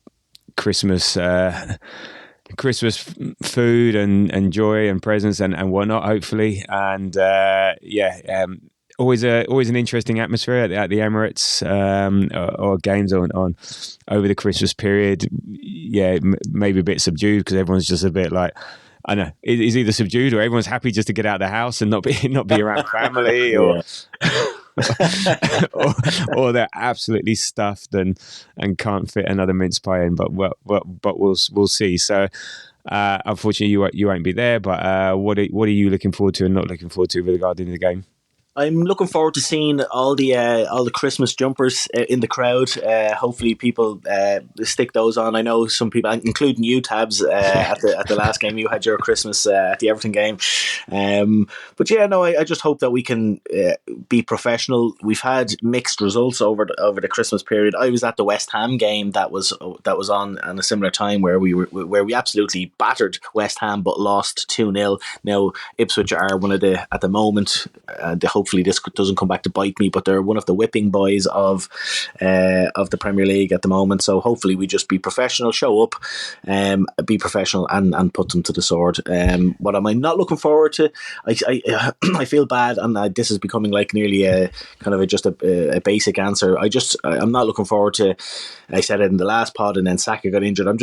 Christmas food and joy and presents and whatnot, hopefully. And always an interesting atmosphere at the Emirates, or games on over the Christmas period. Yeah, maybe a bit subdued because everyone's just a bit like, I know, it's either subdued or everyone's happy just to get out of the house and not be around family, or or they're absolutely stuffed and can't fit another mince pie in. But we'll see. So unfortunately, you won't be there. But what are you looking forward to and not looking forward to regarding the game? I'm looking forward to seeing all the Christmas jumpers in the crowd. Hopefully, people stick those on. I know some people, including you, Tabs, at the last game. You had your Christmas at the Everton game. But yeah, no, I just hope that we can be professional. We've had mixed results over the Christmas period. I was at the West Ham game that was on at a similar time where we absolutely battered West Ham but lost 2-0. Now Ipswich are one of the, at the moment, hopefully this doesn't come back to bite me, but they're one of the whipping boys of the Premier League at the moment. So hopefully we just be professional, show up, be professional, and put them to the sword. What am I not looking forward to? I feel bad, and this is becoming like nearly a kind of just a basic answer. I'm not looking forward to. I said it in the last pod, and then Saka got injured. I'm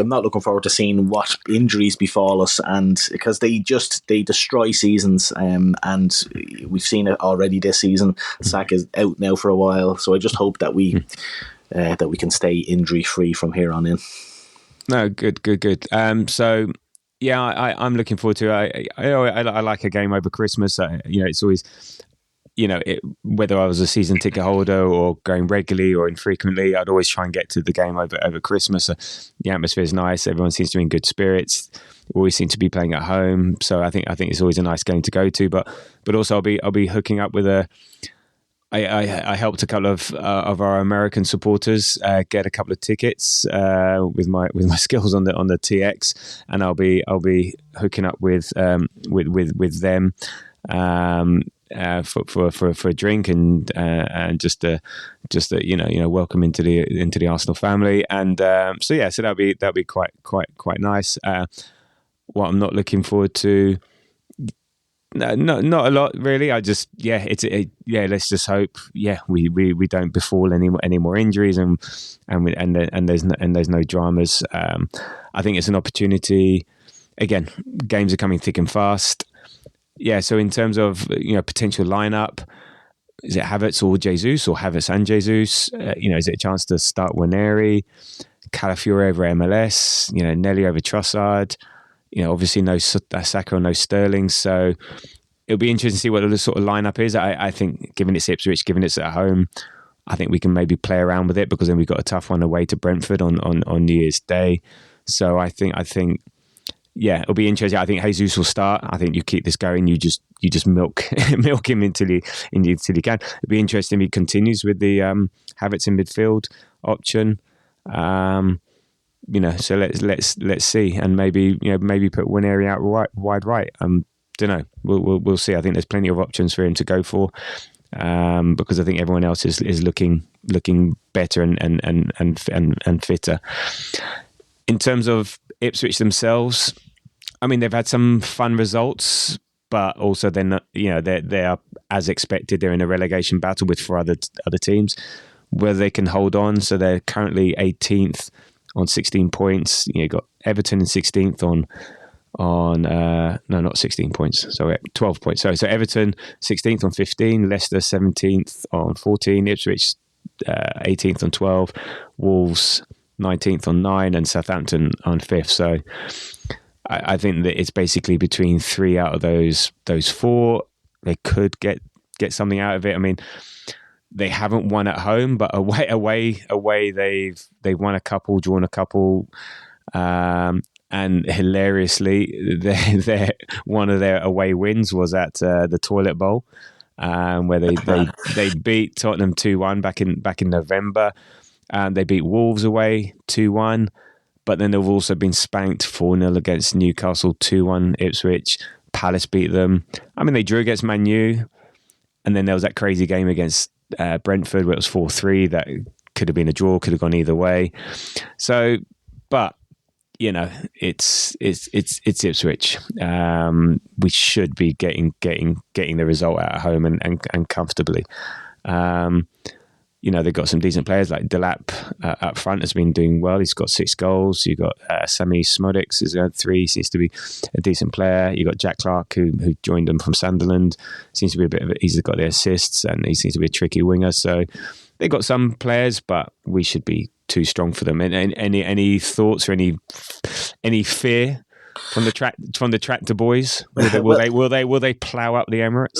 not looking forward to seeing what injuries befall us, and because they destroy seasons, and we've seen it already this season. Saka's out now for a while, so I just hope that we can stay injury free from here on in. No, good. So yeah, I'm looking forward to it. I like a game over Christmas. It's always, whether I was a season ticket holder or going regularly or infrequently, I'd always try and get to the game over Christmas. The atmosphere is nice. Everyone seems to be in good spirits. Always seem to be playing at home. So I think it's always a nice game to go to. But also I'll be hooking up with I helped a couple of our American supporters get a couple of tickets with my skills on the TX, and I'll be hooking up with them for a drink and just welcome into the Arsenal family. And so that'll be quite nice. What I'm not looking forward to. No, not a lot really. Let's just hope we don't befall any more injuries and there's no dramas. I think it's an opportunity. Again, games are coming thick and fast. Yeah, so in terms of potential lineup, is it Havertz or Jesus, or Havertz and Jesus? Is it a chance to start Waneri, Calafiore over MLS? Nelly over Trossard. Obviously no Saka or no Sterling, so it'll be interesting to see what the sort of lineup is. I think, given it's Ipswich, given it's at home, I think we can maybe play around with it, because then we've got a tough one away to Brentford on New Year's Day. So I think it'll be interesting. I think Jesus will start. I think you keep this going. You just milk him until you can. It'll be interesting if he continues with the Havertz in midfield option. So let's see, and maybe put one area out wide right. Don't know. We'll see. I think there's plenty of options for him to go for, because I think everyone else is looking better and fitter. In terms of Ipswich themselves, I mean, they've had some fun results, but also they're not. They are, as expected. They're in a relegation battle with 4 other teams. Whether they can hold on, so they're currently 18th. On 16 points. You've got Everton in 16th on not 16 points. So 12 points. So Everton 16th on 15, Leicester 17th on 14, Ipswich 18th on 12, Wolves 19th on 9, and Southampton on 5th. So I think that it's basically between 3 out of those 4. They could get something out of it. I mean, they haven't won at home, but away they've won a couple, drawn a couple, and hilariously, one of their away wins was at the Toilet Bowl, where they beat Tottenham 2-1 back in November. They beat Wolves away 2-1. But then they've also been spanked 4-0 against Newcastle, 2-1 Ipswich. Palace beat them. I mean, they drew against Man U. And then there was that crazy game against Brentford where it was 4-3. That could have been a draw, could have gone either way. So, but, you know, it's Ipswich. We should be getting the result out at home and comfortably. You know, they've got some decent players like Delap up front has been doing well. He's got 6 goals. You've got Sami Smodics has got 3. Seems to be a decent player. You've got Jack Clark who joined them from Sunderland. Seems to be he's got the assists and he seems to be a tricky winger. So they've got some players, but we should be too strong for them. And any thoughts or any fear from the tractor boys? Will they plough up the Emirates?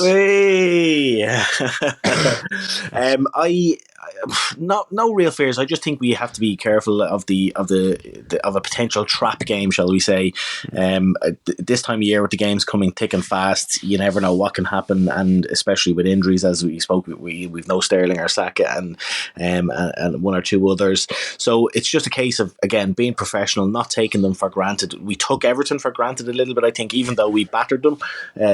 No real fears. I just think we have to be careful of a potential trap game, shall we say? This time of year, with the games coming thick and fast, you never know what can happen, and especially with injuries, as we spoke, we've no Sterling or Saka and one or two others. So it's just a case of, again, being professional, not taking them for granted. We took Everton for granted a little bit, I think, even though we battered them,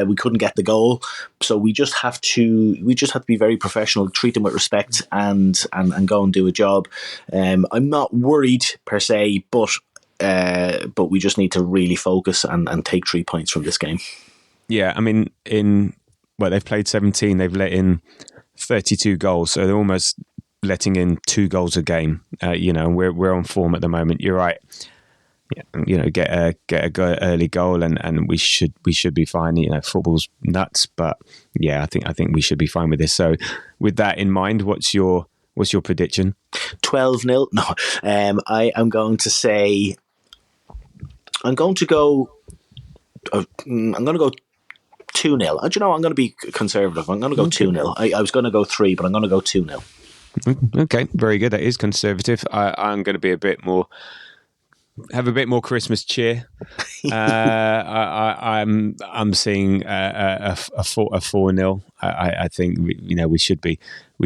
we couldn't get the goal. So we just have to be very professional, treat them with respect, and go and do a job. I'm not worried per se, but we just need to really focus and take 3 points from this game. Yeah, I mean, they've played 17, they've let in 32 goals, so they're almost letting in 2 goals a game. You know, we're on form at the moment. You're right. You know, get a early goal and we should be fine. You know, football's nuts, but yeah, I think we should be fine with this. So, with that in mind, what's your prediction? 12-0. No, I am going to say. I'm going to go 2-0. Do you know, I'm going to be conservative. I'm going to go 2-0. I was going to go 3, but I'm going to go 2-0. Okay, very good. That is conservative. I'm going to be have a bit more Christmas cheer. I'm seeing a 4-0. I think we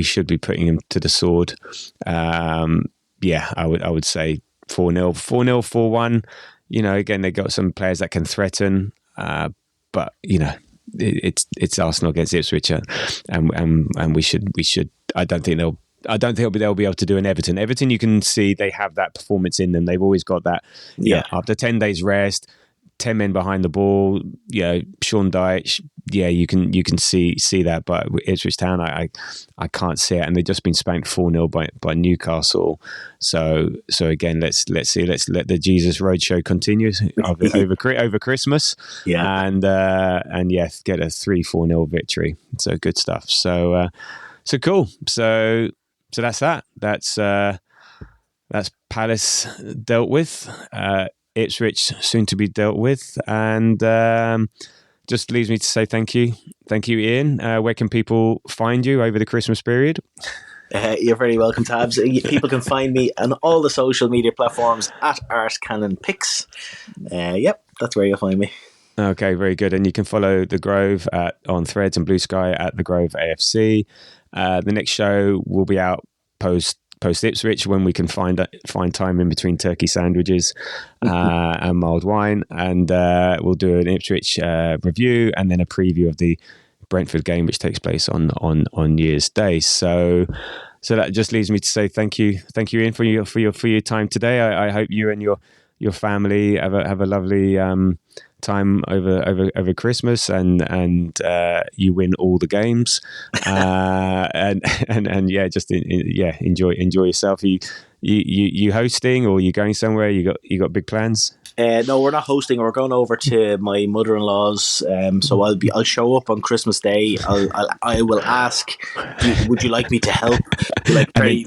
should be putting him to the sword. Yeah, I would say 4-0, 4-1. You know, again, they got some players that can threaten, but you know, it's Arsenal against Ipswich, and we should. I don't think they'll be able to do an Everton. Everton, you can see they have that performance in them. They've always got that. Yeah. After 10 days rest, 10 men behind the ball. Yeah, Sean Dyche. Yeah, you can see that. But Ipswich Town, I can't see it, and they've just been spanked 4-0 by Newcastle. So again, let's see. Let's let the Jesus Roadshow continue over Christmas. Yeah, and yeah, get a 3-4-0 victory. So good stuff. So cool. So that's that. That's Palace dealt with. Ipswich soon to be dealt with, and just leaves me to say thank you, Ian. Where can people find you over the Christmas period? You're very welcome, Tabs. People can find me on all the social media platforms at ArseCannonPicks. Yep, that's where you'll find me. Okay, very good. And you can follow The Grove on Threads and Blue Sky at The Grove AFC. The next show will be out post Ipswich, when we can find time in between turkey sandwiches and mild wine, and we'll do an Ipswich review and then a preview of the Brentford game, which takes place on New Year's Day. So that just leaves me to say thank you, Ian, for your time today. I hope you and your family have a lovely time over Christmas, and you win all the games, and yeah, just enjoy yourself. You hosting, or you going somewhere? You got big plans? No, we're not hosting. We're going over to my mother-in-law's. So I'll show up on Christmas Day. I will ask, would you like me to help? Very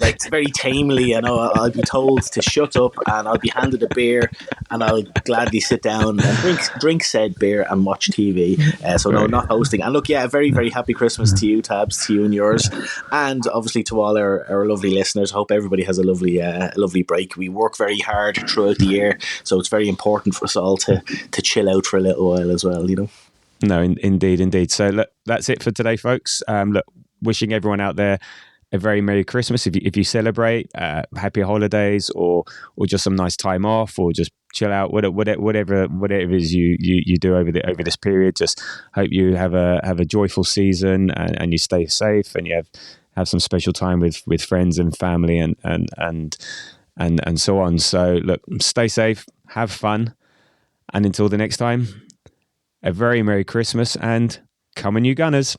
tamely, I'll be told to shut up, and I'll be handed a beer, and I'll gladly sit down and drink said beer and watch TV. So no, not hosting. And look, yeah, a very, very happy Christmas to you, Tabs, to you and yours, and obviously to all our lovely listeners. I hope everybody has a lovely break. We work very hard throughout the year, so it's very important for us all to chill out for a little while as well, No, indeed. So look, that's it for today, folks. Look, wishing everyone out there a very Merry Christmas if you celebrate, happy holidays, or just some nice time off, or just chill out, whatever it is you do over this period. Just hope you have a joyful season, and you stay safe, and you have some special time with friends and family, and so on. So look, stay safe, have fun, and until the next time, a very Merry Christmas, and come on, you Gunners.